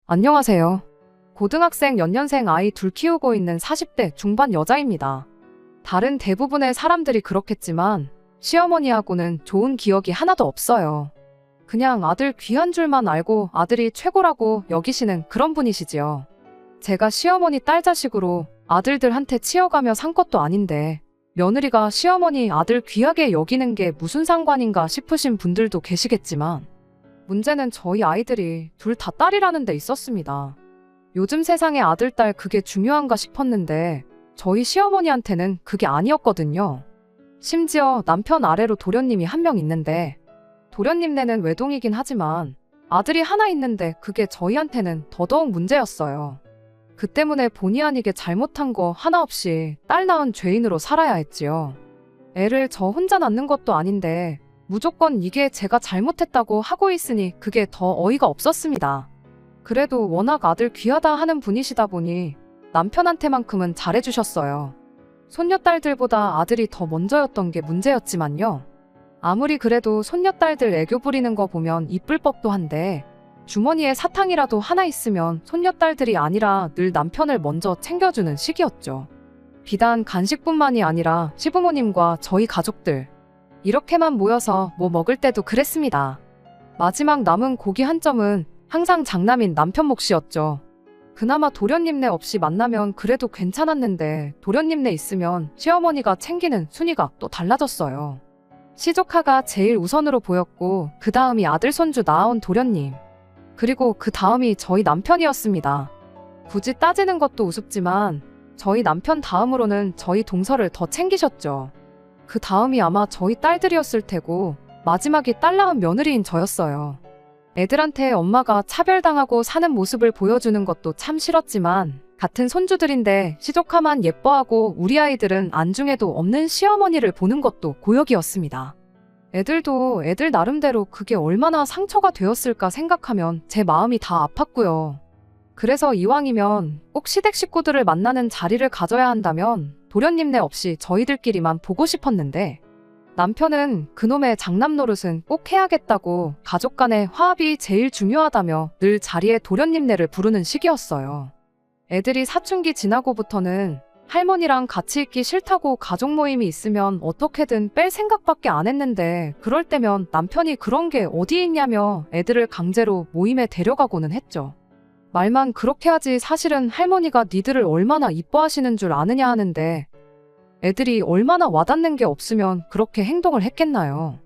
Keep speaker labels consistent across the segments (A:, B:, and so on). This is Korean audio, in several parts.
A: 안녕하세요. 고등학생 연년생 아이 둘 키우고 있는 40대 중반 여자입니다. 다른 대부분의 사람들이 그렇겠지만 시어머니하고는 좋은 기억이 하나도 없어요. 그냥 아들 귀한 줄만 알고 아들이 최고라고 여기시는 그런 분이시지요. 제가 시어머니 딸 자식으로 아들들한테 치여가며 산 것도 아닌데 며느리가 시어머니 아들 귀하게 여기는 게 무슨 상관인가 싶으신 분들도 계시겠지만 문제는 저희 아이들이 둘 다 딸이라는 데 있었습니다. 요즘 세상에 아들, 딸 그게 중요한가 싶었는데 저희 시어머니한테는 그게 아니었거든요. 심지어 남편 아래로 도련님이 한 명 있는데 도련님네는 외동이긴 하지만 아들이 하나 있는데 그게 저희한테는 더더욱 문제였어요. 그 때문에 본의 아니게 잘못한 거 하나 없이 딸 낳은 죄인으로 살아야 했지요. 애를 저 혼자 낳는 것도 아닌데 무조건 이게 제가 잘못했다고 하고 있으니 그게 더 어이가 없었습니다. 그래도 워낙 아들 귀하다 하는 분이시다 보니 남편한테만큼은 잘해주셨어요. 손녀딸들보다 아들이 더 먼저였던 게 문제였지만요. 아무리 그래도 손녀딸들 애교 부리는 거 보면 이쁠 법도 한데 주머니에 사탕이라도 하나 있으면 손녀딸들이 아니라 늘 남편을 먼저 챙겨주는 시기였죠. 비단 간식뿐만이 아니라 시부모님과 저희 가족들 이렇게만 모여서 뭐 먹을 때도 그랬습니다. 마지막 남은 고기 한 점은 항상 장남인 남편 몫이었죠. 그나마 도련님네 없이 만나면 그래도 괜찮았는데 도련님네 있으면 시어머니가 챙기는 순위가 또 달라졌어요. 시조카가 제일 우선으로 보였고 그 다음이 아들 손주 낳아온 도련님 그리고 그 다음이 저희 남편이었습니다. 굳이 따지는 것도 우습지만 저희 남편 다음으로는 저희 동서를 더 챙기셨죠. 그 다음이 아마 저희 딸들이었을 테고 마지막이 딸 낳은 며느리인 저였어요. 애들한테 엄마가 차별당하고 사는 모습을 보여주는 것도 참 싫었지만 같은 손주들인데 시조카만 예뻐하고 우리 아이들은 안중에도 없는 시어머니를 보는 것도 고역이었습니다. 애들도 애들 나름대로 그게 얼마나 상처가 되었을까 생각하면 제 마음이 다 아팠고요. 그래서 이왕이면 꼭 시댁 식구들을 만나는 자리를 가져야 한다면 도련님네 없이 저희들끼리만 보고 싶었는데 남편은 그놈의 장남 노릇은 꼭 해야겠다고 가족 간의 화합이 제일 중요하다며 늘 자리에 도련님네를 부르는 시기였어요. 애들이 사춘기 지나고부터는 할머니랑 같이 있기 싫다고 가족 모임이 있으면 어떻게든 뺄 생각밖에 안 했는데 그럴 때면 남편이 그런 게 어디 있냐며 애들을 강제로 모임에 데려가고는 했죠. 말만 그렇게 하지 사실은 할머니가 니들을 얼마나 이뻐하시는 줄 아느냐 하는데 애들이 얼마나 와닿는 게 없으면 그렇게 행동을 했겠나요.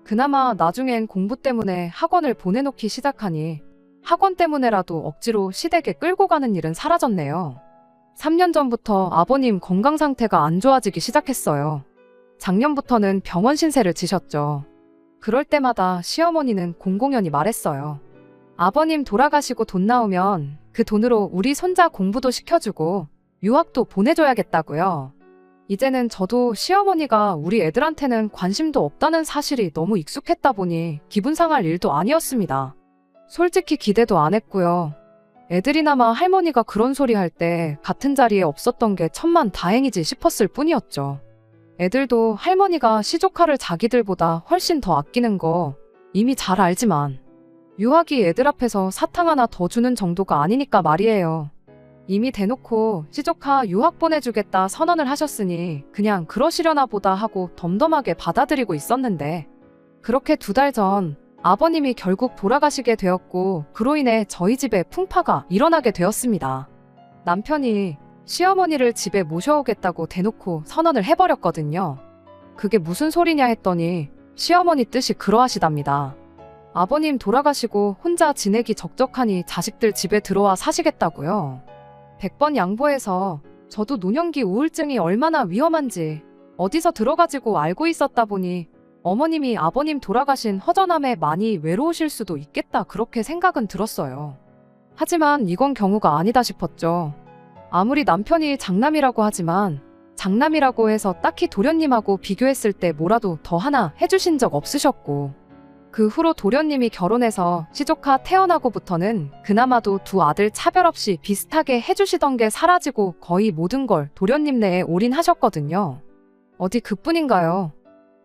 A: 그나마 나중엔 공부 때문에 학원을 보내놓기 시작하니 학원 때문에라도 억지로 시댁에 끌고 가는 일은 사라졌네요. 3년 전부터 아버님 건강 상태가 안 좋아지기 시작했어요. 작년부터는 병원 신세를 지셨죠. 그럴 때마다 시어머니는 공공연히 말했어요. 아버님 돌아가시고 돈 나오면 그 돈으로 우리 손자 공부도 시켜주고 유학도 보내줘야겠다고요. 이제는 저도 시어머니가 우리 애들한테는 관심도 없다는 사실이 너무 익숙했다 보니 기분 상할 일도 아니었습니다. 솔직히 기대도 안 했고요. 애들이나마 할머니가 그런 소리 할 때 같은 자리에 없었던 게 천만 다행이지 싶었을 뿐이었죠. 애들도 할머니가 시조카를 자기들보다 훨씬 더 아끼는 거 이미 잘 알지만 유학이 애들 앞에서 사탕 하나 더 주는 정도가 아니니까 말이에요. 이미 대놓고 시조카 유학 보내주겠다 선언을 하셨으니 그냥 그러시려나 보다 하고 덤덤하게 받아들이고 있었는데 그렇게 2달 전 아버님이 결국 돌아가시게 되었고 그로 인해 저희 집에 풍파가 일어나게 되었습니다. 남편이 시어머니를 집에 모셔오겠다고 대놓고 선언을 해버렸거든요. 그게 무슨 소리냐 했더니 시어머니 뜻이 그러하시답니다. 아버님 돌아가시고 혼자 지내기 적적하니 자식들 집에 들어와 사시겠다고요. 100번 양보해서 저도 노년기 우울증이 얼마나 위험한지 어디서 들어가지고 알고 있었다 보니 어머님이 아버님 돌아가신 허전함에 많이 외로우실 수도 있겠다 그렇게 생각은 들었어요. 하지만 이건 경우가 아니다 싶었죠. 아무리 남편이 장남이라고 하지만 장남이라고 해서 딱히 도련님하고 비교했을 때 뭐라도 더 하나 해주신 적 없으셨고 그 후로 도련님이 결혼해서 시조카 태어나고부터는 그나마도 2 아들 차별 없이 비슷하게 해주시던 게 사라지고 거의 모든 걸 도련님네에 올인하셨거든요. 어디 그뿐인가요?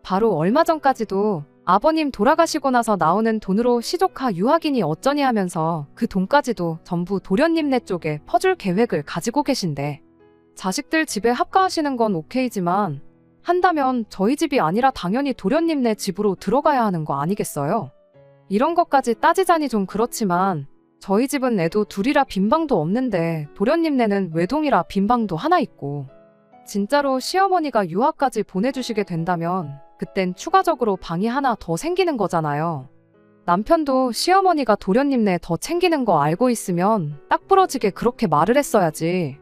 A: 바로 얼마 전까지도 아버님 돌아가시고 나서 나오는 돈으로 시조카 유학이니 어쩌니 하면서 그 돈까지도 전부 도련님네 쪽에 퍼줄 계획을 가지고 계신데, 자식들 집에 합가하시는 건 오케이지만 한다면 저희 집이 아니라 당연히 도련님네 집으로 들어가야 하는 거 아니겠어요? 이런 것까지 따지자니 좀 그렇지만 저희 집은 애도 둘이라 빈방도 없는데 도련님네는 외동이라 빈방도 하나 있고, 진짜로 시어머니가 유학까지 보내주시게 된다면 그땐 추가적으로 방이 하나 더 생기는 거잖아요. 남편도 시어머니가 도련님네 더 챙기는 거 알고 있으면 딱 부러지게 그렇게 말을 했어야지.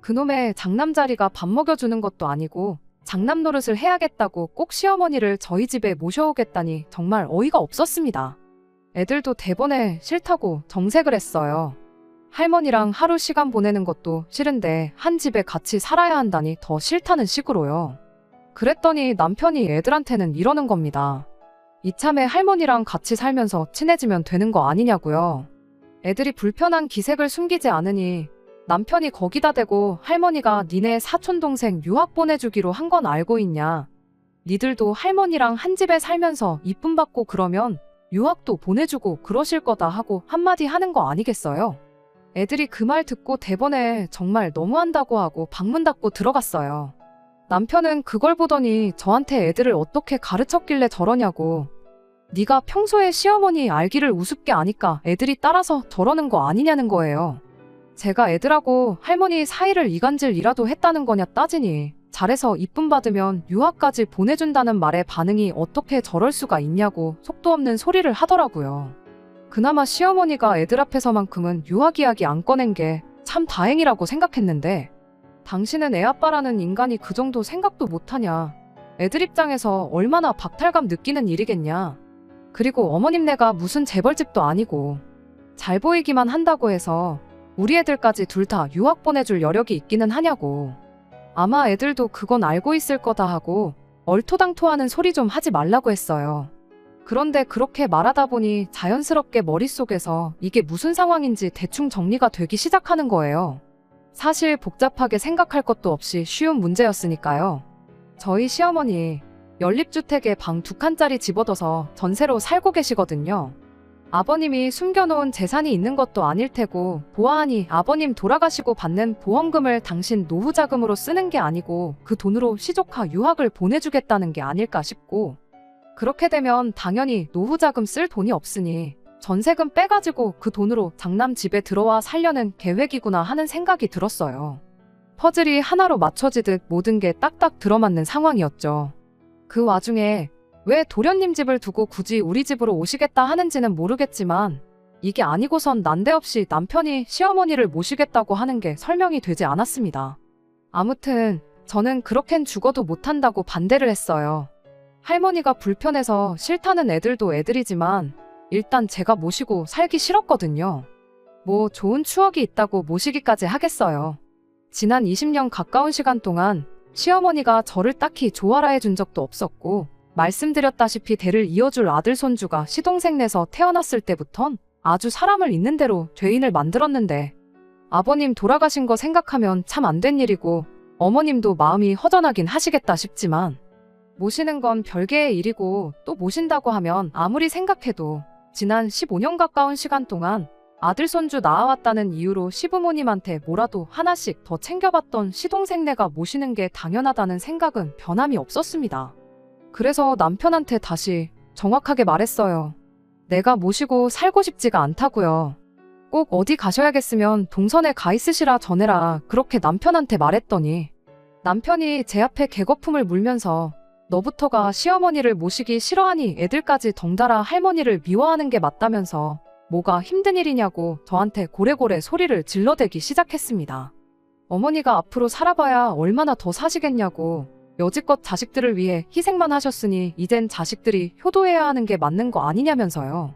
A: 그놈의 장남자리가 밥 먹여주는 것도 아니고 장남 노릇을 해야겠다고 꼭 시어머니를 저희 집에 모셔오겠다니 정말 어이가 없었습니다. 애들도 대번에 싫다고 정색을 했어요. 할머니랑 하루 시간 보내는 것도 싫은데 한 집에 같이 살아야 한다니 더 싫다는 식으로요. 그랬더니 남편이 애들한테는 이러는 겁니다. 이참에 할머니랑 같이 살면서 친해지면 되는 거 아니냐고요. 애들이 불편한 기색을 숨기지 않으니 남편이 거기다 대고 할머니가 니네 사촌동생 유학 보내주기로 한 건 알고 있냐. 니들도 할머니랑 한 집에 살면서 이쁨 받고 그러면 유학도 보내주고 그러실 거다 하고 한마디 하는 거 아니겠어요? 애들이 그 말 듣고 대번에 정말 너무한다고 하고 방문 닫고 들어갔어요. 남편은 그걸 보더니 저한테 애들을 어떻게 가르쳤길래 저러냐고. 네가 평소에 시어머니 알기를 우습게 아니까 애들이 따라서 저러는 거 아니냐는 거예요. 제가 애들하고 할머니 사이를 이간질이라도 했다는 거냐 따지니 잘해서 이쁨 받으면 유학까지 보내준다는 말에 반응이 어떻게 저럴 수가 있냐고 속도 없는 소리를 하더라고요. 그나마 시어머니가 애들 앞에서만큼은 유학 이야기 안 꺼낸 게 참 다행이라고 생각했는데, 당신은 애아빠라는 인간이 그 정도 생각도 못하냐. 애들 입장에서 얼마나 박탈감 느끼는 일이겠냐. 그리고 어머님네가 무슨 재벌집도 아니고 잘 보이기만 한다고 해서 우리 애들까지 둘 다 유학 보내줄 여력이 있기는 하냐고. 아마 애들도 그건 알고 있을 거다 하고 얼토당토하는 소리 좀 하지 말라고 했어요. 그런데 그렇게 말하다 보니 자연스럽게 머릿속에서 이게 무슨 상황인지 대충 정리가 되기 시작하는 거예요. 사실 복잡하게 생각할 것도 없이 쉬운 문제였으니까요. 저희 시어머니 연립주택에 방 2칸짜리 집 얻어서 전세로 살고 계시거든요. 아버님이 숨겨놓은 재산이 있는 것도 아닐 테고 보아하니 아버님 돌아가시고 받는 보험금을 당신 노후자금으로 쓰는 게 아니고 그 돈으로 시조카 유학을 보내주겠다는 게 아닐까 싶고, 그렇게 되면 당연히 노후자금 쓸 돈이 없으니 전세금 빼가지고 그 돈으로 장남 집에 들어와 살려는 계획이구나 하는 생각이 들었어요. 퍼즐이 하나로 맞춰지듯 모든 게 딱딱 들어맞는 상황이었죠. 그 와중에 왜 도련님 집을 두고 굳이 우리 집으로 오시겠다 하는지는 모르겠지만 이게 아니고선 난데없이 남편이 시어머니를 모시겠다고 하는 게 설명이 되지 않았습니다. 아무튼 저는 그렇겐 죽어도 못한다고 반대를 했어요. 할머니가 불편해서 싫다는 애들도 애들이지만 일단 제가 모시고 살기 싫었거든요. 뭐 좋은 추억이 있다고 모시기까지 하겠어요. 지난 20년 가까운 시간 동안 시어머니가 저를 딱히 좋아라 해준 적도 없었고, 말씀드렸다시피 대를 이어줄 아들 손주가 시동생네서 태어났을 때부턴 아주 사람을 있는 대로 죄인을 만들었는데, 아버님 돌아가신 거 생각하면 참 안 된 일이고 어머님도 마음이 허전하긴 하시겠다 싶지만 모시는 건 별개의 일이고, 또 모신다고 하면 아무리 생각해도 지난 15년 가까운 시간 동안 아들 손주 낳아왔다는 이유로 시부모님한테 뭐라도 하나씩 더 챙겨봤던 시동생네가 모시는 게 당연하다는 생각은 변함이 없었습니다. 그래서 남편한테 다시 정확하게 말했어요. 내가 모시고 살고 싶지가 않다고요. 꼭 어디 가셔야겠으면 동선에 가 있으시라 전해라, 그렇게 남편한테 말했더니 남편이 제 앞에 개거품을 물면서 너부터가 시어머니를 모시기 싫어하니 애들까지 덩달아 할머니를 미워하는 게 맞다면서 뭐가 힘든 일이냐고 저한테 고래고래 소리를 질러대기 시작했습니다. 어머니가 앞으로 살아봐야 얼마나 더 사시겠냐고, 여지껏 자식들을 위해 희생만 하셨으니 이젠 자식들이 효도해야 하는 게 맞는 거 아니냐면서요.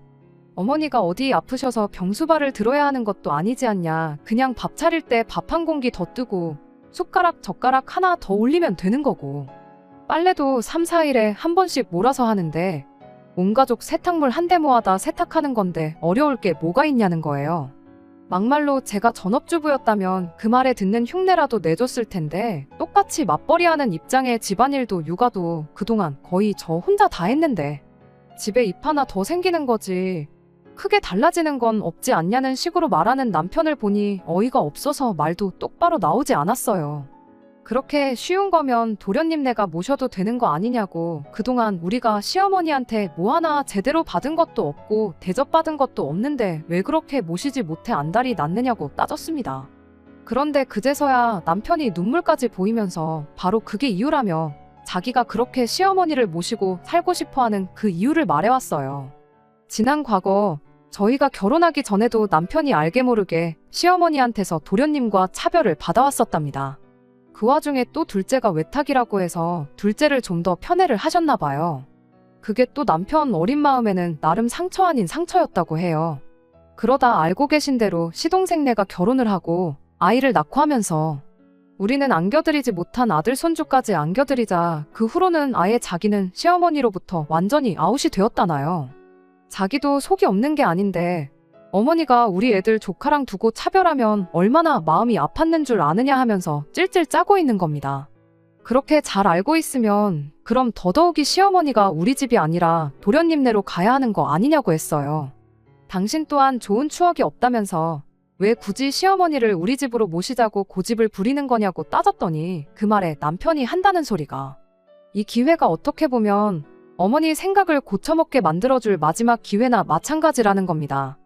A: 어머니가 어디 아프셔서 병수발을 들어야 하는 것도 아니지 않냐. 그냥 밥 차릴 때 밥 한 공기 더 뜨고 숟가락 젓가락 하나 더 올리면 되는 거고, 빨래도 3, 4일에 한 번씩 몰아서 하는데 온 가족 세탁물 한 대 모아다 세탁하는 건데 어려울 게 뭐가 있냐는 거예요. 막말로 제가 전업주부였다면 그 말에 듣는 흉내라도 내줬을 텐데, 똑같이 맞벌이하는 입장의 집안일도 육아도 그동안 거의 저 혼자 다 했는데 집에 입 하나 더 생기는 거지. 크게 달라지는 건 없지 않냐는 식으로 말하는 남편을 보니 어이가 없어서 말도 똑바로 나오지 않았어요. 그렇게 쉬운 거면 도련님네가 모셔도 되는 거 아니냐고, 그동안 우리가 시어머니한테 뭐 하나 제대로 받은 것도 없고 대접받은 것도 없는데 왜 그렇게 모시지 못해 안달이 났느냐고 따졌습니다. 그런데 그제서야 남편이 눈물까지 보이면서 바로 그게 이유라며 자기가 그렇게 시어머니를 모시고 살고 싶어하는 그 이유를 말해왔어요. 지난 과거 저희가 결혼하기 전에도 남편이 알게 모르게 시어머니한테서 도련님과 차별을 받아왔었답니다. 그 와중에 또 둘째가 외탁이라고 해서 둘째를 좀 더 편애를 하셨나 봐요. 그게 또 남편 어린 마음에는 나름 상처 아닌 상처였다고 해요. 그러다 알고 계신 대로 시동생네가 결혼을 하고 아이를 낳고 하면서 우리는 안겨드리지 못한 아들 손주까지 안겨드리자 그 후로는 아예 자기는 시어머니로부터 완전히 아웃이 되었다나요. 자기도 속이 없는 게 아닌데 어머니가 우리 애들 조카랑 두고 차별하면 얼마나 마음이 아팠는 줄 아느냐 하면서 찔찔 짜고 있는 겁니다. 그렇게 잘 알고 있으면 그럼 더더욱이 시어머니가 우리 집이 아니라 도련님네로 가야 하는 거 아니냐고 했어요. 당신 또한 좋은 추억이 없다면서 왜 굳이 시어머니를 우리 집으로 모시자고 고집을 부리는 거냐고 따졌더니 그 말에 남편이 한다는 소리가, 이 기회가 어떻게 보면 어머니 생각을 고쳐먹게 만들어줄 마지막 기회나 마찬가지라는 겁니다.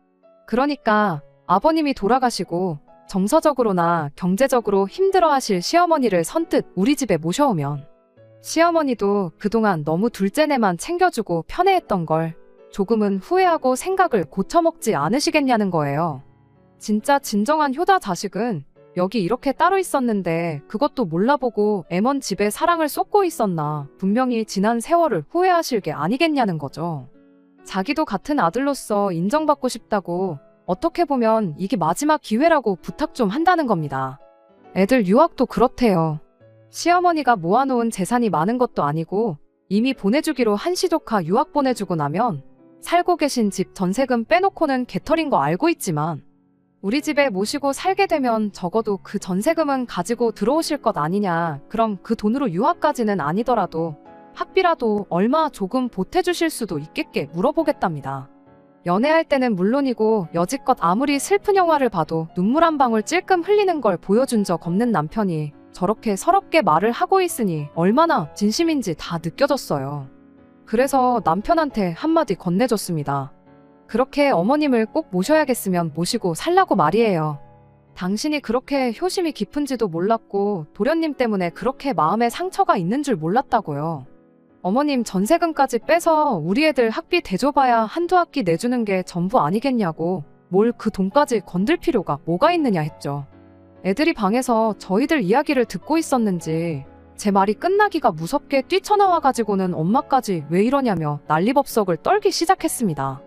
A: 그러니까 아버님이 돌아가시고 정서적으로나 경제적으로 힘들어하실 시어머니를 선뜻 우리 집에 모셔오면 시어머니도 그동안 너무 둘째네만 챙겨주고 편애했던 걸 조금은 후회하고 생각을 고쳐먹지 않으시겠냐는 거예요. 진짜 진정한 효자 자식은 여기 이렇게 따로 있었는데 그것도 몰라보고 애먼 집에 사랑을 쏟고 있었나, 분명히 지난 세월을 후회하실 게 아니겠냐는 거죠. 자기도 같은 아들로서 인정받고 싶다고, 어떻게 보면 이게 마지막 기회라고 부탁 좀 한다는 겁니다. 애들 유학도 그렇대요. 시어머니가 모아놓은 재산이 많은 것도 아니고 이미 보내주기로 한 시조카 유학 보내주고 나면 살고 계신 집 전세금 빼놓고는 개털인 거 알고 있지만 우리 집에 모시고 살게 되면 적어도 그 전세금은 가지고 들어오실 것 아니냐, 그럼 그 돈으로 유학까지는 아니더라도 학비라도 얼마 조금 보태주실 수도 있겠게 물어보겠답니다. 연애할 때는 물론이고 여지껏 아무리 슬픈 영화를 봐도 눈물 한 방울 찔끔 흘리는 걸 보여준 적 없는 남편이 저렇게 서럽게 말을 하고 있으니 얼마나 진심인지 다 느껴졌어요. 그래서 남편한테 한마디 건네줬습니다. 그렇게 어머님을 꼭 모셔야겠으면 모시고 살라고 말이에요. 당신이 그렇게 효심이 깊은지도 몰랐고 도련님 때문에 그렇게 마음에 상처가 있는 줄 몰랐다고요. 어머님 전세금까지 빼서 우리 애들 학비 대줘봐야 한두 학기 내주는 게 전부 아니겠냐고, 뭘 그 돈까지 건들 필요가 뭐가 있느냐 했죠. 애들이 방에서 저희들 이야기를 듣고 있었는지 제 말이 끝나기가 무섭게 뛰쳐나와가지고는 엄마까지 왜 이러냐며 난리법석을 떨기 시작했습니다.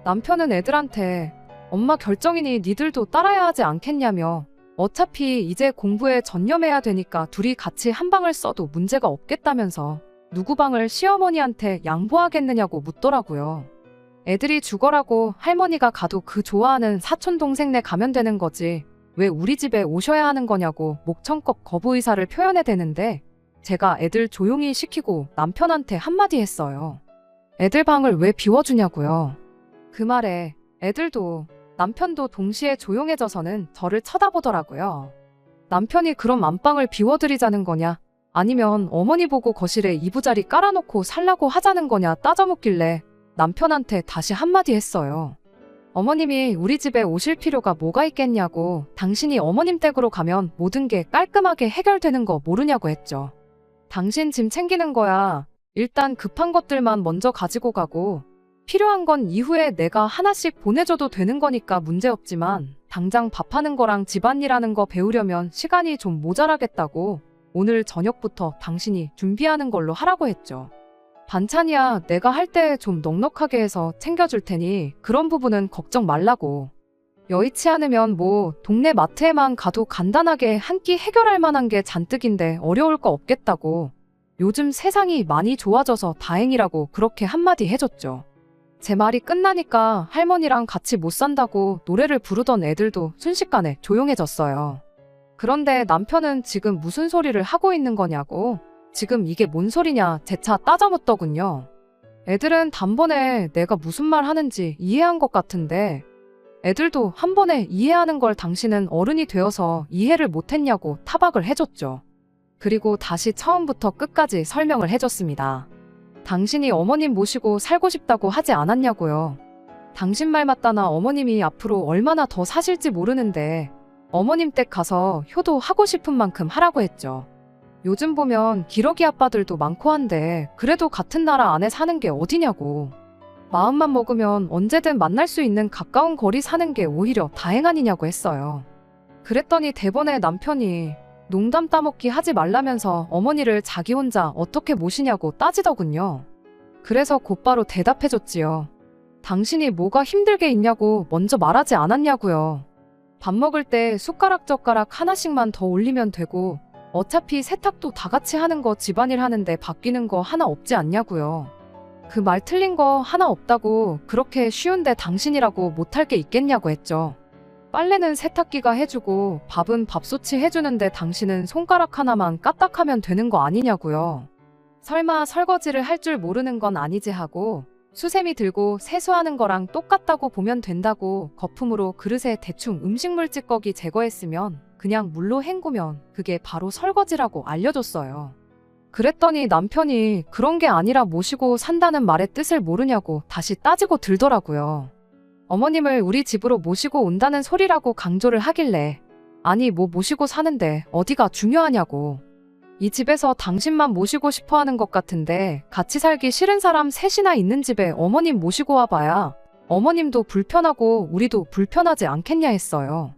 A: 남편은 애들한테 엄마 결정이니 니들도 따라야 하지 않겠냐며 어차피 이제 공부에 전념해야 되니까 둘이 같이 한 방을 써도 문제가 없겠다면서 누구 방을 시어머니한테 양보하겠느냐고 묻더라고요. 애들이 죽어라고 할머니가 가도 그 좋아하는 사촌 동생네 가면 되는 거지 왜 우리 집에 오셔야 하는 거냐고 목청껏 거부 의사를 표현해대는데 제가 애들 조용히 시키고 남편한테 한마디 했어요. 애들 방을 왜 비워주냐고요. 그 말에 애들도 남편도 동시에 조용해져서는 저를 쳐다보더라고요. 남편이 그럼 안방을 비워드리자는 거냐, 아니면 어머니 보고 거실에 이부자리 깔아놓고 살라고 하자는 거냐 따져묻길래 남편한테 다시 한마디 했어요. 어머님이 우리 집에 오실 필요가 뭐가 있겠냐고, 당신이 어머님 댁으로 가면 모든 게 깔끔하게 해결되는 거 모르냐고 했죠. 당신 짐 챙기는 거야. 일단 급한 것들만 먼저 가지고 가고 필요한 건 이후에 내가 하나씩 보내줘도 되는 거니까 문제없지만 당장 밥하는 거랑 집안일하는 거 배우려면 시간이 좀 모자라겠다고 오늘 저녁부터 당신이 준비하는 걸로 하라고 했죠. 반찬이야 내가 할 때 좀 넉넉하게 해서 챙겨줄 테니 그런 부분은 걱정 말라고. 여의치 않으면 뭐 동네 마트에만 가도 간단하게 한 끼 해결할 만한 게 잔뜩인데 어려울 거 없겠다고. 요즘 세상이 많이 좋아져서 다행이라고 그렇게 한마디 해줬죠. 제 말이 끝나니까 할머니랑 같이 못 산다고 노래를 부르던 애들도 순식간에 조용해졌어요. 그런데 남편은 지금 무슨 소리를 하고 있는 거냐고, 지금 이게 뭔 소리냐 재차 따져묻더군요. 애들은 단번에 내가 무슨 말 하는지 이해한 것 같은데 애들도 한 번에 이해하는 걸 당신은 어른이 되어서 이해를 못했냐고 타박을 해줬죠. 그리고 다시 처음부터 끝까지 설명을 해줬습니다. 당신이 어머님 모시고 살고 싶다고 하지 않았냐고요. 당신 말 맞다나 어머님이 앞으로 얼마나 더 사실지 모르는데 어머님 댁 가서 효도하고 싶은 만큼 하라고 했죠. 요즘 보면 기러기 아빠들도 많고 한데 그래도 같은 나라 안에 사는 게 어디냐고. 마음만 먹으면 언제든 만날 수 있는 가까운 거리 사는 게 오히려 다행 아니냐고 했어요. 그랬더니 대번에 남편이 농담 따먹기 하지 말라면서 어머니를 자기 혼자 어떻게 모시냐고 따지더군요. 그래서 곧바로 대답해줬지요. 당신이 뭐가 힘들게 있냐고 먼저 말하지 않았냐고요. 밥 먹을 때 숟가락 젓가락 하나씩만 더 올리면 되고 어차피 세탁도 다 같이 하는 거 집안일 하는데 바뀌는 거 하나 없지 않냐고요. 그 말 틀린 거 하나 없다고 그렇게 쉬운데 당신이라고 못할 게 있겠냐고 했죠. 빨래는 세탁기가 해주고 밥은 밥솥이 해주는데 당신은 손가락 하나만 까딱하면 되는 거 아니냐고요. 설마 설거지를 할 줄 모르는 건 아니지 하고 수세미 들고 세수하는 거랑 똑같다고 보면 된다고 거품으로 그릇에 대충 음식물 찌꺼기 제거했으면 그냥 물로 헹구면 그게 바로 설거지라고 알려줬어요. 그랬더니 남편이 그런 게 아니라 모시고 산다는 말의 뜻을 모르냐고 다시 따지고 들더라고요. 어머님을 우리 집으로 모시고 온다는 소리라고 강조를 하길래 아니 뭐 모시고 사는데 어디가 중요하냐고. 이 집에서 당신만 모시고 싶어 하는 것 같은데 같이 살기 싫은 사람 셋이나 있는 집에 어머님 모시고 와봐야 어머님도 불편하고 우리도 불편하지 않겠냐 했어요.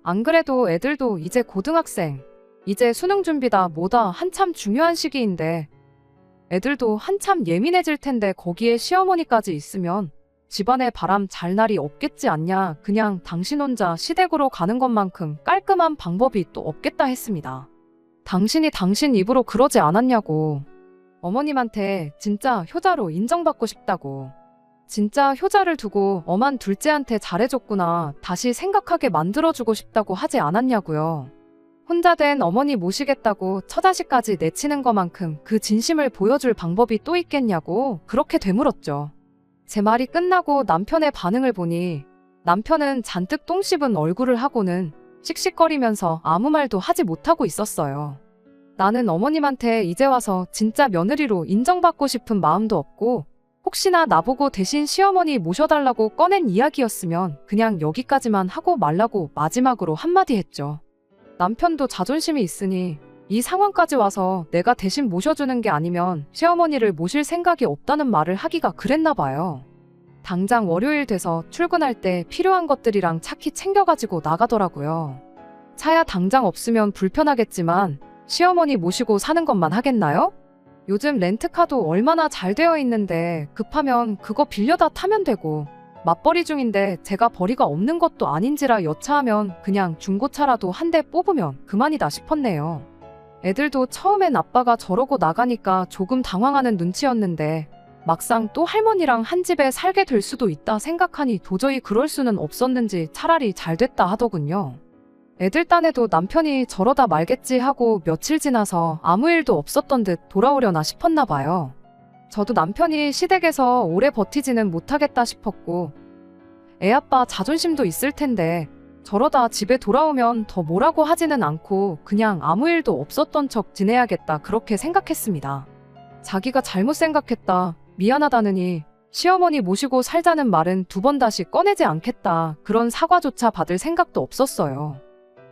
A: 안 그래도 애들도 이제 고등학생, 이제 수능 준비다 뭐다 한참 중요한 시기인데 애들도 한참 예민해질 텐데 거기에 시어머니까지 있으면 집안에 바람 잘 날이 없겠지 않냐. 그냥 당신 혼자 시댁으로 가는 것만큼 깔끔한 방법이 또 없겠다 했습니다. 당신이 당신 입으로 그러지 않았냐고. 어머님한테 진짜 효자로 인정받고 싶다고. 진짜 효자를 두고 엄한 둘째한테 잘해줬구나. 다시 생각하게 만들어주고 싶다고 하지 않았냐고요. 혼자 된 어머니 모시겠다고 처자식까지 내치는 것만큼 그 진심을 보여줄 방법이 또 있겠냐고 그렇게 되물었죠. 제 말이 끝나고 남편의 반응을 보니 남편은 잔뜩 똥 씹은 얼굴을 하고는 씩씩거리면서 아무 말도 하지 못하고 있었어요. 나는 어머님한테 이제 와서 진짜 며느리로 인정받고 싶은 마음도 없고 혹시나 나보고 대신 시어머니 모셔달라고 꺼낸 이야기였으면 그냥 여기까지만 하고 말라고 마지막으로 한마디 했죠. 남편도 자존심이 있으니 이 상황까지 와서 내가 대신 모셔주는 게 아니면 시어머니를 모실 생각이 없다는 말을 하기가 그랬나 봐요. 당장 월요일 돼서 출근할 때 필요한 것들이랑 차키 챙겨가지고 나가더라고요. 차야 당장 없으면 불편하겠지만 시어머니 모시고 사는 것만 하겠나요? 요즘 렌트카도 얼마나 잘 되어 있는데 급하면 그거 빌려다 타면 되고 맞벌이 중인데 제가 벌이가 없는 것도 아닌지라 여차하면 그냥 중고차라도 한 대 뽑으면 그만이다 싶었네요. 애들도 처음엔 아빠가 저러고 나가니까 조금 당황하는 눈치였는데 막상 또 할머니랑 한 집에 살게 될 수도 있다 생각하니 도저히 그럴 수는 없었는지 차라리 잘 됐다 하더군요. 애들 딴에도 남편이 저러다 말겠지 하고 며칠 지나서 아무 일도 없었던 듯 돌아오려나 싶었나 봐요. 저도 남편이 시댁에서 오래 버티지는 못하겠다 싶었고 애아빠 자존심도 있을 텐데 저러다 집에 돌아오면 더 뭐라고 하지는 않고 그냥 아무 일도 없었던 척 지내야겠다 그렇게 생각했습니다. 자기가 잘못 생각했다, 미안하다느니 시어머니 모시고 살자는 말은 두 번 다시 꺼내지 않겠다 그런 사과조차 받을 생각도 없었어요.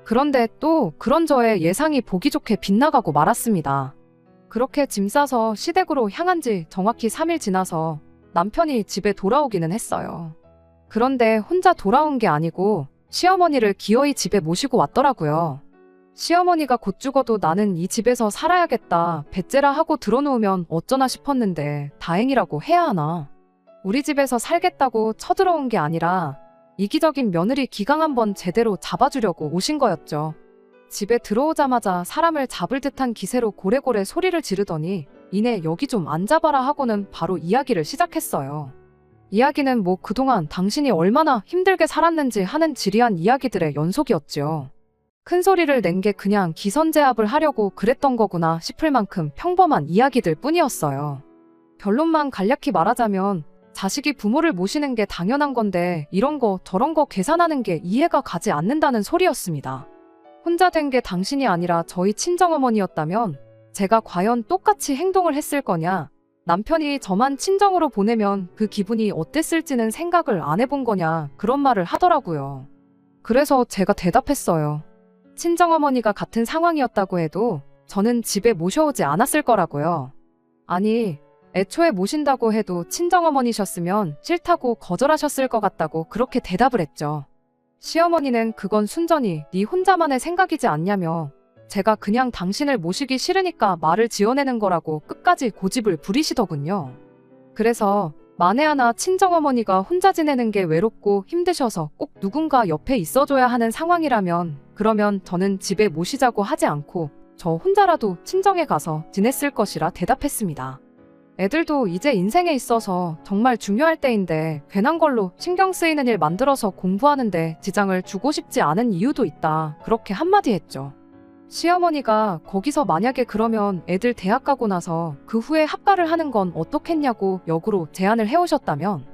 A: 그런데 또 그런 저의 예상이 보기 좋게 빗나가고 말았습니다. 그렇게 짐 싸서 시댁으로 향한 지 정확히 3일 지나서 남편이 집에 돌아오기는 했어요. 그런데 혼자 돌아온 게 아니고 시어머니를 기어이 집에 모시고 왔더라고요. 시어머니가 곧 죽어도 나는 이 집에서 살아야겠다, 배째라 하고 들어놓으면 어쩌나 싶었는데 다행이라고 해야 하나. 우리 집에서 살겠다고 쳐들어온 게 아니라 이기적인 며느리 기강 한번 제대로 잡아주려고 오신 거였죠. 집에 들어오자마자 사람을 잡을 듯한 기세로 고래고래 소리를 지르더니 이내 여기 좀 앉아봐라 하고는 바로 이야기를 시작했어요. 이야기는 뭐 그동안 당신이 얼마나 힘들게 살았는지 하는 지리한 이야기들의 연속이었죠. 큰 소리를 낸 게 그냥 기선제압을 하려고 그랬던 거구나 싶을 만큼 평범한 이야기들 뿐이었어요. 결론만 간략히 말하자면 자식이 부모를 모시는 게 당연한 건데 이런 거 저런 거 계산하는 게 이해가 가지 않는다는 소리였습니다. 혼자 된 게 당신이 아니라 저희 친정어머니였다면 제가 과연 똑같이 행동을 했을 거냐, 남편이 저만 친정으로 보내면 그 기분이 어땠을지는 생각을 안 해본 거냐, 그런 말을 하더라고요. 그래서 제가 대답했어요. 친정어머니가 같은 상황이었다고 해도 저는 집에 모셔오지 않았을 거라고요. 아니, 애초에 모신다고 해도 친정어머니셨으면 싫다고 거절하셨을 것 같다고 그렇게 대답을 했죠. 시어머니는 그건 순전히 네 혼자만의 생각이지 않냐며 제가 그냥 당신을 모시기 싫으니까 말을 지어내는 거라고 끝까지 고집을 부리시더군요. 그래서 만에 하나 친정어머니가 혼자 지내는 게 외롭고 힘드셔서 꼭 누군가 옆에 있어줘야 하는 상황이라면 그러면 저는 집에 모시자고 하지 않고 저 혼자라도 친정에 가서 지냈을 것이라 대답했습니다. 애들도 이제 인생에 있어서 정말 중요할 때인데 괜한 걸로 신경 쓰이는 일 만들어서 공부하는데 지장을 주고 싶지 않은 이유도 있다. 그렇게 한마디 했죠. 시어머니가 거기서 만약에 그러면 애들 대학 가고 나서 그 후에 합가를 하는 건 어떻겠냐고 역으로 제안을 해오셨다면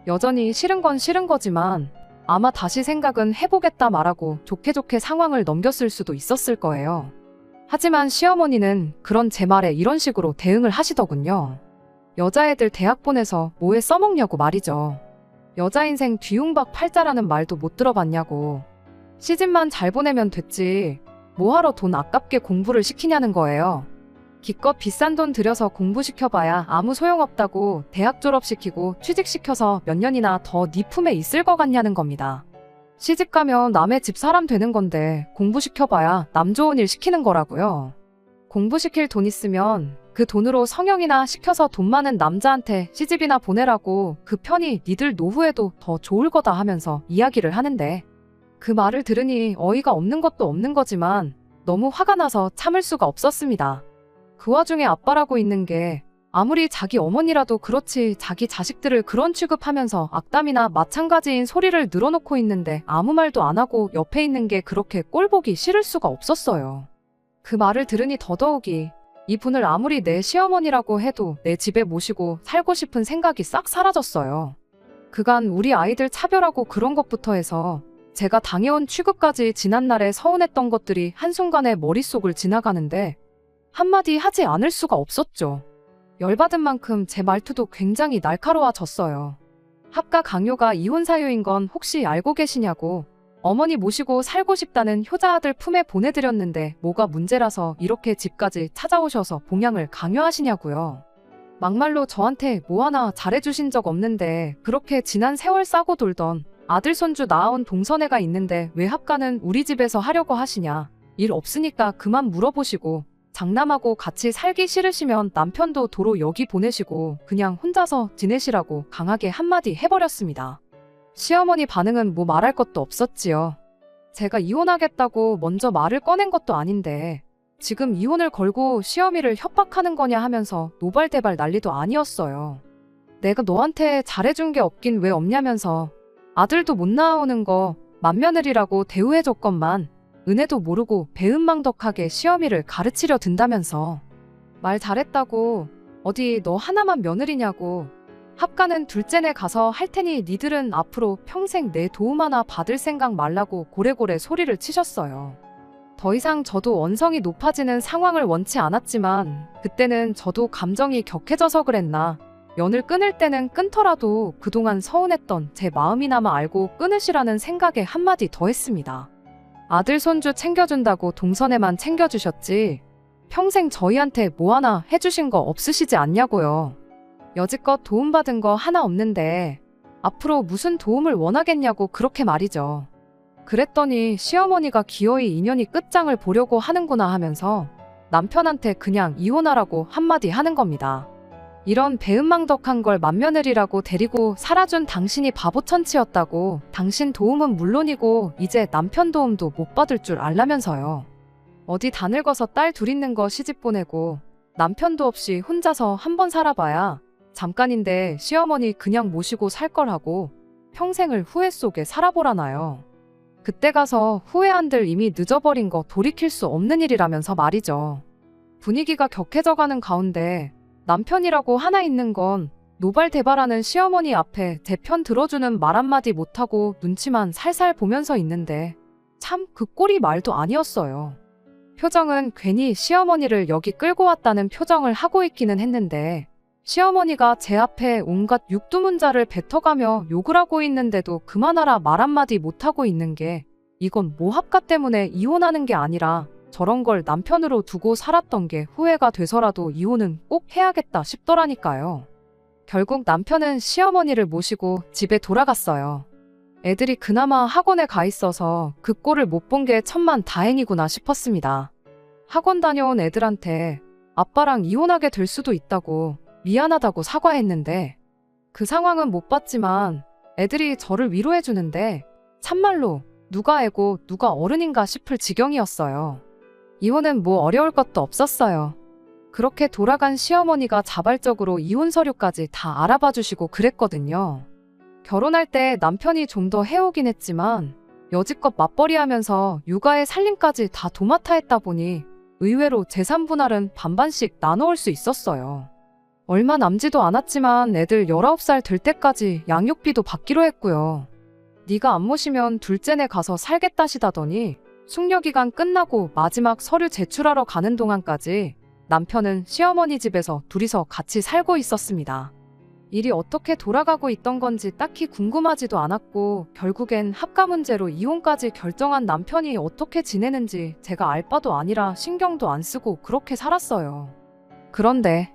A: 여전히 싫은 건 싫은 거지만 아마 다시 생각은 해보겠다 말하고 좋게 좋게 상황을 넘겼을 수도 있었을 거예요. 하지만 시어머니는 그런 제 말에 이런 식으로 대응을 하시더군요. 여자애들 대학 보내서 뭐에 써먹냐고 말이죠. 여자 인생 뒤움박 팔자라는 말도 못 들어봤냐고. 시집만 잘 보내면 됐지. 뭐하러 돈 아깝게 공부를 시키냐는 거예요. 기껏 비싼 돈 들여서 공부시켜봐야 아무 소용없다고 대학 졸업시키고 취직시켜서 몇 년이나 더 네 품에 있을 것 같냐는 겁니다. 시집가면 남의 집 사람 되는 건데 공부시켜봐야 남 좋은 일 시키는 거라고요. 공부시킬 돈 있으면 그 돈으로 성형이나 시켜서 돈 많은 남자한테 시집이나 보내라고 그 편이 니들 노후에도 더 좋을 거다 하면서 이야기를 하는데 그 말을 들으니 어이가 없는 것도 없는 거지만 너무 화가 나서 참을 수가 없었습니다. 그 와중에 아빠라고 있는 게 아무리 자기 어머니라도 그렇지 자기 자식들을 그런 취급하면서 악담이나 마찬가지인 소리를 늘어놓고 있는데 아무 말도 안 하고 옆에 있는 게 그렇게 꼴보기 싫을 수가 없었어요. 그 말을 들으니 더더욱이 이분을 아무리 내 시어머니라고 해도 내 집에 모시고 살고 싶은 생각이 싹 사라졌어요. 그간 우리 아이들 차별하고 그런 것부터 해서 제가 당해온 취급까지 지난날에 서운했던 것들이 한순간에 머릿속을 지나가는데 한마디 하지 않을 수가 없었죠. 열받은 만큼 제 말투도 굉장히 날카로워졌어요. 합가 강요가 이혼 사유인 건 혹시 알고 계시냐고. 어머니 모시고 살고 싶다는 효자 아들 품에 보내드렸는데 뭐가 문제라서 이렇게 집까지 찾아오셔서 봉양을 강요하시냐고요. 막말로 저한테 뭐 하나 잘해주신 적 없는데 그렇게 지난 세월 싸고 돌던 아들 손주 낳아온 동선애가 있는데 왜 합가는 우리 집에서 하려고 하시냐. 일 없으니까 그만 물어보시고 장남하고 같이 살기 싫으시면 남편도 도로 여기 보내시고 그냥 혼자서 지내시라고 강하게 한마디 해버렸습니다. 시어머니 반응은 뭐 말할 것도 없었지요. 제가 이혼하겠다고 먼저 말을 꺼낸 것도 아닌데 지금 이혼을 걸고 시어미를 협박하는 거냐 하면서 노발대발 난리도 아니었어요. 내가 너한테 잘해준 게 없긴 왜 없냐면서 아들도 못 낳아오는 거 맏며느리라고 대우해줬건만 은혜도 모르고 배은망덕하게 시어미를 가르치려 든다면서 말 잘했다고 어디 너 하나만 며느리냐고 합가는 둘째네 가서 할 테니 니들은 앞으로 평생 내 도움 하나 받을 생각 말라고 고래고래 소리를 치셨어요. 더 이상 저도 언성이 높아지는 상황을 원치 않았지만 그때는 저도 감정이 격해져서 그랬나 연을 끊을 때는 끊더라도 그동안 서운했던 제 마음이나마 알고 끊으시라는 생각에 한마디 더 했습니다. 아들 손주 챙겨준다고 동선에만 챙겨주셨지 평생 저희한테 뭐 하나 해주신 거 없으시지 않냐고요. 여지껏 도움받은 거 하나 없는데 앞으로 무슨 도움을 원하겠냐고 그렇게 말이죠. 그랬더니 시어머니가 기어이 인연이 끝장을 보려고 하는구나 하면서 남편한테 그냥 이혼하라고 한마디 하는 겁니다. 이런 배은망덕한 걸 맏며느리라고 데리고 살아준 당신이 바보천치였다고 당신 도움은 물론이고 이제 남편 도움도 못 받을 줄 알라면서요. 어디 다 늙어서 딸 둘 있는 거 시집 보내고 남편도 없이 혼자서 한번 살아봐야 잠깐인데 시어머니 그냥 모시고 살 거라고 평생을 후회 속에 살아보라나요. 그때 가서 후회한들 이미 늦어버린 거 돌이킬 수 없는 일이라면서 말이죠. 분위기가 격해져가는 가운데 남편이라고 하나 있는 건 노발대발하는 시어머니 앞에 제 편 들어주는 말 한마디 못하고 눈치만 살살 보면서 있는데 참 그 꼴이 말도 아니었어요. 표정은 괜히 시어머니를 여기 끌고 왔다는 표정을 하고 있기는 했는데 시어머니가 제 앞에 온갖 육두문자를 뱉어가며 욕을 하고 있는데도 그만하라 말 한마디 못하고 있는 게 이건 모합가 때문에 이혼하는 게 아니라 저런 걸 남편으로 두고 살았던 게 후회가 돼서라도 이혼은 꼭 해야겠다 싶더라니까요. 결국 남편은 시어머니를 모시고 집에 돌아갔어요. 애들이 그나마 학원에 가 있어서 그 꼴을 못 본 게 천만 다행이구나 싶었습니다. 학원 다녀온 애들한테 아빠랑 이혼하게 될 수도 있다고 미안하다고 사과했는데 그 상황은 못 봤지만 애들이 저를 위로해주는데 참말로 누가 애고 누가 어른인가 싶을 지경이었어요. 이혼은 뭐 어려울 것도 없었어요. 그렇게 돌아간 시어머니가 자발적으로 이혼 서류까지 다 알아봐 주시고 그랬거든요. 결혼할 때 남편이 좀 더 해오긴 했지만 여지껏 맞벌이하면서 육아에 살림까지 다 도맡아 했다 보니 의외로 재산 분할은 반반씩 나눠올 수 있었어요. 얼마 남지도 않았지만 애들 19살 될 때까지 양육비도 받기로 했고요. 네가 안 모시면 둘째네 가서 살겠다시다더니 숙려기간 끝나고 마지막 서류 제출하러 가는 동안까지 남편은 시어머니 집에서 둘이서 같이 살고 있었습니다. 일이 어떻게 돌아가고 있던 건지 딱히 궁금하지도 않았고 결국엔 합가 문제로 이혼까지 결정한 남편이 어떻게 지내는지 제가 알 바도 아니라 신경도 안 쓰고 그렇게 살았어요. 그런데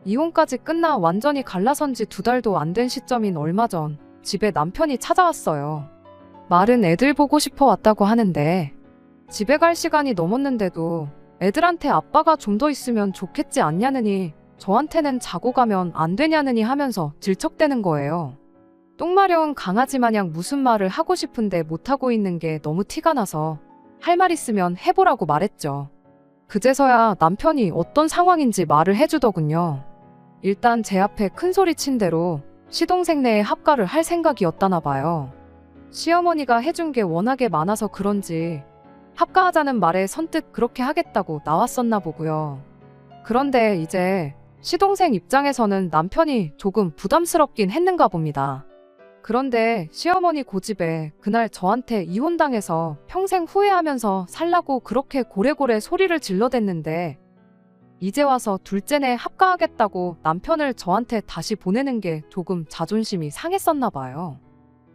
A: 이혼까지 끝나 완전히 갈라선 지 2달도 안 된 시점인 얼마 전 집에 남편이 찾아왔어요. 말은 애들 보고 싶어 왔다고 하는데 집에 갈 시간이 넘었는데도 애들한테 아빠가 좀 더 있으면 좋겠지 않냐느니 저한테는 자고 가면 안 되냐느니 하면서 질척대는 거예요. 똥마려운 강아지 마냥 무슨 말을 하고 싶은데 못하고 있는 게 너무 티가 나서 할 말 있으면 해보라고 말했죠. 그제서야 남편이 어떤 상황인지 말을 해주더군요. 일단 제 앞에 큰소리 친 대로 시동생네에 합가를 할 생각이었다나 봐요. 시어머니가 해준 게 워낙에 많아서 그런지 합가하자는 말에 선뜻 그렇게 하겠다고 나왔었나 보고요. 그런데 이제 시동생 입장에서는 남편이 조금 부담스럽긴 했는가 봅니다. 그런데 시어머니 고집에 그날 저한테 이혼당해서 평생 후회하면서 살라고 그렇게 고래고래 소리를 질러댔는데 이제 와서 둘째네 합가하겠다고 남편을 저한테 다시 보내는 게 조금 자존심이 상했었나 봐요.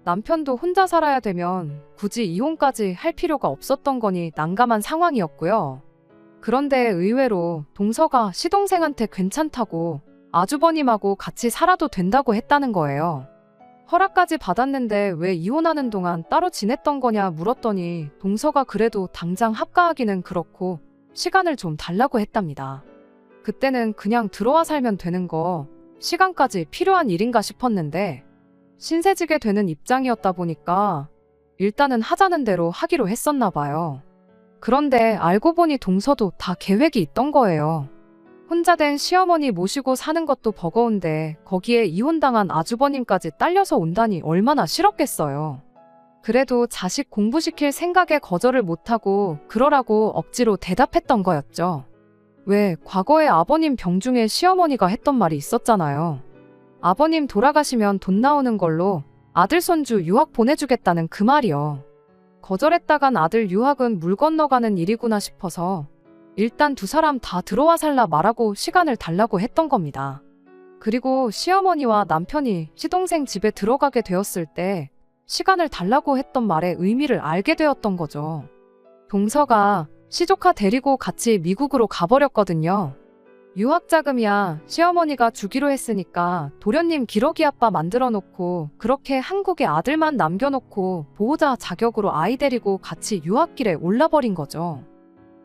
A: 남편도 혼자 살아야 되면 굳이 이혼까지 할 필요가 없었던 거니 난감한 상황이었고요. 그런데 의외로 동서가 시동생한테 괜찮다고 아주버님하고 같이 살아도 된다고 했다는 거예요. 허락까지 받았는데 왜 이혼하는 동안 따로 지냈던 거냐 물었더니 동서가 그래도 당장 합가하기는 그렇고 시간을 좀 달라고 했답니다. 그때는 그냥 들어와 살면 되는 거 시간까지 필요한 일인가 싶었는데 신세지게 되는 입장이었다 보니까 일단은 하자는 대로 하기로 했었나 봐요. 그런데 알고 보니 동서도 다 계획이 있던 거예요. 혼자 된 시어머니 모시고 사는 것도 버거운데 거기에 이혼당한 아주버님까지 딸려서 온다니 얼마나 싫었겠어요. 그래도 자식 공부시킬 생각에 거절을 못하고 그러라고 억지로 대답했던 거였죠. 왜 과거에 아버님 병중에 시어머니가 했던 말이 있었잖아요. 아버님 돌아가시면 돈 나오는 걸로 아들 손주 유학 보내주겠다는 그 말이요. 거절했다간 아들 유학은 물 건너가는 일이구나 싶어서 일단 두 사람 다 들어와 살라 말하고 시간을 달라고 했던 겁니다. 그리고 시어머니와 남편이 시동생 집에 들어가게 되었을 때 시간을 달라고 했던 말의 의미를 알게 되었던 거죠. 동서가 시조카 데리고 같이 미국으로 가버렸거든요. 유학자금이야 시어머니가 주기로 했으니까 도련님 기러기 아빠 만들어 놓고 그렇게 한국에 아들만 남겨놓고 보호자 자격으로 아이 데리고 같이 유학길에 올라버린 거죠.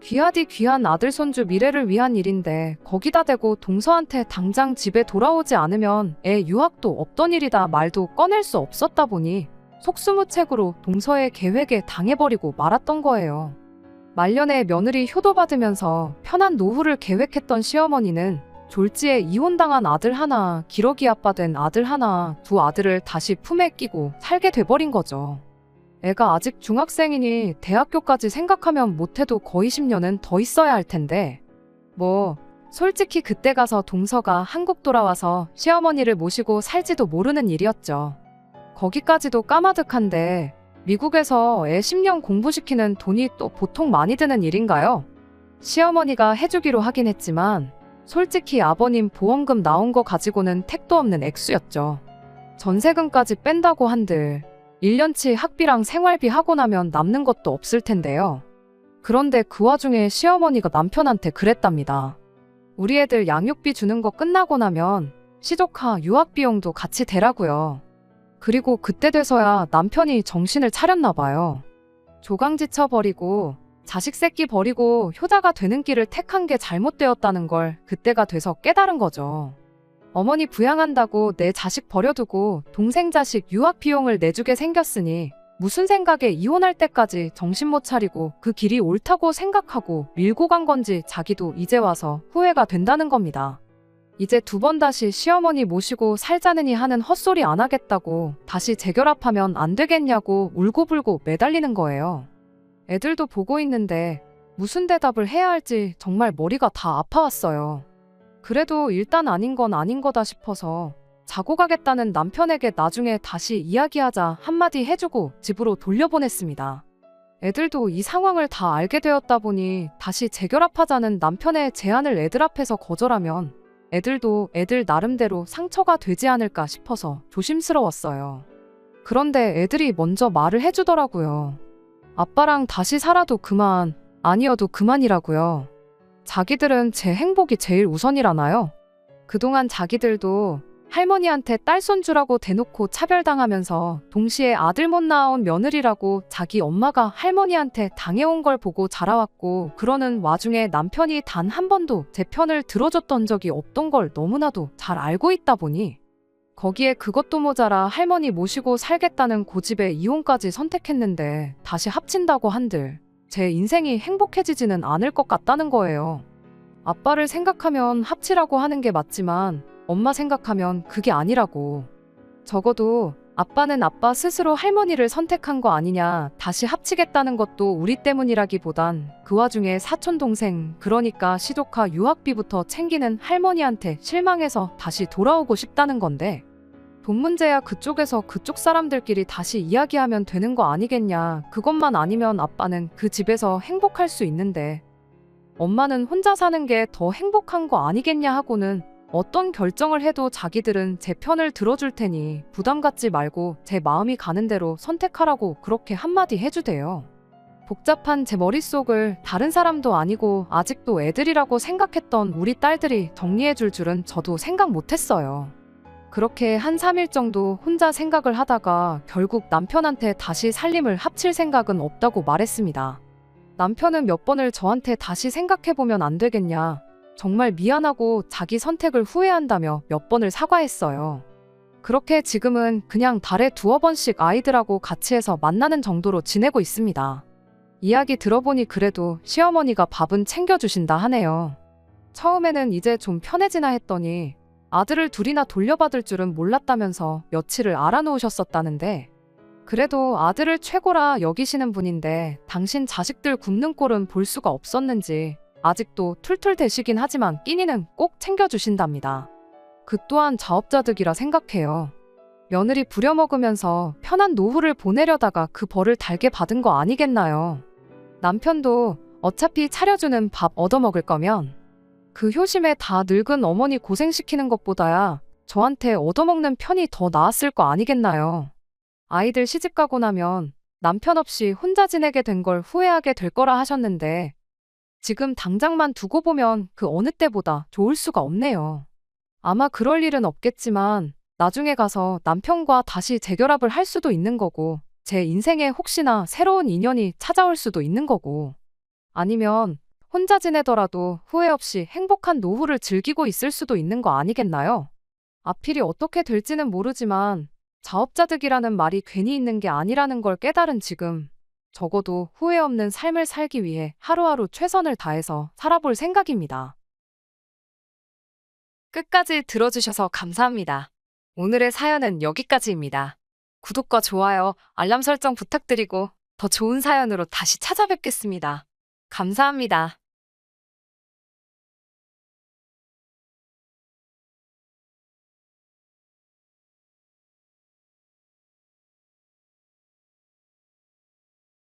A: 귀하디 귀한 아들 손주 미래를 위한 일인데 거기다 대고 동서한테 당장 집에 돌아오지 않으면 애 유학도 없던 일이다 말도 꺼낼 수 없었다 보니 속수무책으로 동서의 계획에 당해버리고 말았던 거예요. 말년에 며느리 효도받으면서 편한 노후를 계획했던 시어머니는 졸지에 이혼당한 아들 하나, 기러기 아빠 된 아들 하나, 두 아들을 다시 품에 끼고 살게 돼버린 거죠. 애가 아직 중학생이니 대학교까지 생각하면 못해도 거의 10년은 더 있어야 할 텐데 솔직히 그때 가서 동서가 한국 돌아와서 시어머니를 모시고 살지도 모르는 일이었죠. 거기까지도 까마득한데 미국에서 애 10년 공부시키는 돈이 또 보통 많이 드는 일인가요? 시어머니가 해주기로 하긴 했지만 솔직히 아버님 보험금 나온 거 가지고는 택도 없는 액수였죠. 전세금까지 뺀다고 한들 1년치 학비랑 생활비 하고 나면 남는 것도 없을 텐데요. 그런데 그 와중에 시어머니가 남편한테 그랬답니다. 우리 애들 양육비 주는 거 끝나고 나면 시조카 유학비용도 같이 대라고요. 그리고 그때 돼서야 남편이 정신을 차렸나 봐요. 조강지쳐 버리고 자식 새끼 버리고 효자가 되는 길을 택한 게 잘못되었다는 걸 그때가 돼서 깨달은 거죠. 어머니 부양한다고 내 자식 버려두고 동생 자식 유학 비용을 내주게 생겼으니 무슨 생각에 이혼할 때까지 정신 못 차리고 그 길이 옳다고 생각하고 밀고 간 건지 자기도 이제 와서 후회가 된다는 겁니다. 이제 두 번 다시 시어머니 모시고 살자느니 하는 헛소리 안 하겠다고 다시 재결합하면 안 되겠냐고 울고불고 매달리는 거예요. 애들도 보고 있는데 무슨 대답을 해야 할지 정말 머리가 다 아파왔어요. 그래도 일단 아닌 건 아닌 거다 싶어서 자고 가겠다는 남편에게 나중에 다시 이야기하자 한마디 해주고 집으로 돌려보냈습니다. 애들도 이 상황을 다 알게 되었다 보니 다시 재결합하자는 남편의 제안을 애들 앞에서 거절하면 애들도 애들 나름대로 상처가 되지 않을까 싶어서 조심스러웠어요. 그런데 애들이 먼저 말을 해주더라고요. 아빠랑 다시 살아도 그만, 아니어도 그만이라고요. 자기들은 제 행복이 제일 우선이라나요? 그동안 자기들도 할머니한테 딸손 주라고 대놓고 차별당하면서 동시에 아들 못 낳아온 며느리라고 자기 엄마가 할머니한테 당해온 걸 보고 자라왔고, 그러는 와중에 남편이 단 한 번도 제 편을 들어줬던 적이 없던 걸 너무나도 잘 알고 있다 보니 거기에 그것도 모자라 할머니 모시고 살겠다는 고집에 이혼까지 선택했는데 다시 합친다고 한들 제 인생이 행복해지지는 않을 것 같다는 거예요. 아빠를 생각하면 합치라고 하는 게 맞지만 엄마 생각하면 그게 아니라고. 적어도 아빠는 아빠 스스로 할머니를 선택한 거 아니냐, 다시 합치겠다는 것도 우리 때문이라기보단 그 와중에 사촌 동생, 그러니까 시조카 유학비부터 챙기는 할머니한테 실망해서 다시 돌아오고 싶다는 건데, 돈 문제야 그쪽에서 그쪽 사람들끼리 다시 이야기하면 되는 거 아니겠냐. 그것만 아니면 아빠는 그 집에서 행복할 수 있는데 엄마는 혼자 사는 게 더 행복한 거 아니겠냐 하고는 어떤 결정을 해도 자기들은 제 편을 들어줄 테니 부담 갖지 말고 제 마음이 가는 대로 선택하라고 그렇게 한마디 해주대요. 복잡한 제 머릿속을 다른 사람도 아니고 아직도 애들이라고 생각했던 우리 딸들이 정리해줄 줄은 저도 생각 못했어요. 그렇게 한 3일 정도 혼자 생각을 하다가 결국 남편한테 다시 살림을 합칠 생각은 없다고 말했습니다. 남편은 몇 번을 저한테 다시 생각해보면 안 되겠냐, 정말 미안하고 자기 선택을 후회한다며 몇 번을 사과했어요. 그렇게 지금은 그냥 달에 2-3번씩 아이들하고 같이 해서 만나는 정도로 지내고 있습니다. 이야기 들어보니 그래도 시어머니가 밥은 챙겨주신다 하네요. 처음에는 이제 좀 편해지나 했더니 아들을 둘이나 돌려받을 줄은 몰랐다면서 며칠을 알아놓으셨었다는데, 그래도 아들을 최고라 여기시는 분인데 당신 자식들 굶는 꼴은 볼 수가 없었는지 아직도 툴툴대시긴 하지만 끼니는 꼭 챙겨주신답니다. 그 또한 자업자득이라 생각해요. 며느리 부려먹으면서 편한 노후를 보내려다가 그 벌을 달게 받은 거 아니겠나요? 남편도 어차피 차려주는 밥 얻어먹을 거면 그 효심에 다 늙은 어머니 고생시키는 것보다야 저한테 얻어먹는 편이 더 나았을 거 아니겠나요? 아이들 시집가고 나면 남편 없이 혼자 지내게 된 걸 후회하게 될 거라 하셨는데 지금 당장만 두고 보면 그 어느 때보다 좋을 수가 없네요. 아마 그럴 일은 없겠지만 나중에 가서 남편과 다시 재결합을 할 수도 있는 거고, 제 인생에 혹시나 새로운 인연이 찾아올 수도 있는 거고, 아니면 혼자 지내더라도 후회 없이 행복한 노후를 즐기고 있을 수도 있는 거 아니겠나요? 앞일이 어떻게 될지는 모르지만 자업자득이라는 말이 괜히 있는 게 아니라는 걸 깨달은 지금, 적어도 후회 없는 삶을 살기 위해 하루하루 최선을 다해서 살아볼 생각입니다. 끝까지 들어주셔서 감사합니다. 오늘의 사연은 여기까지입니다. 구독과 좋아요, 알람 설정 부탁드리고 더 좋은 사연으로 다시 찾아뵙겠습니다. 감사합니다.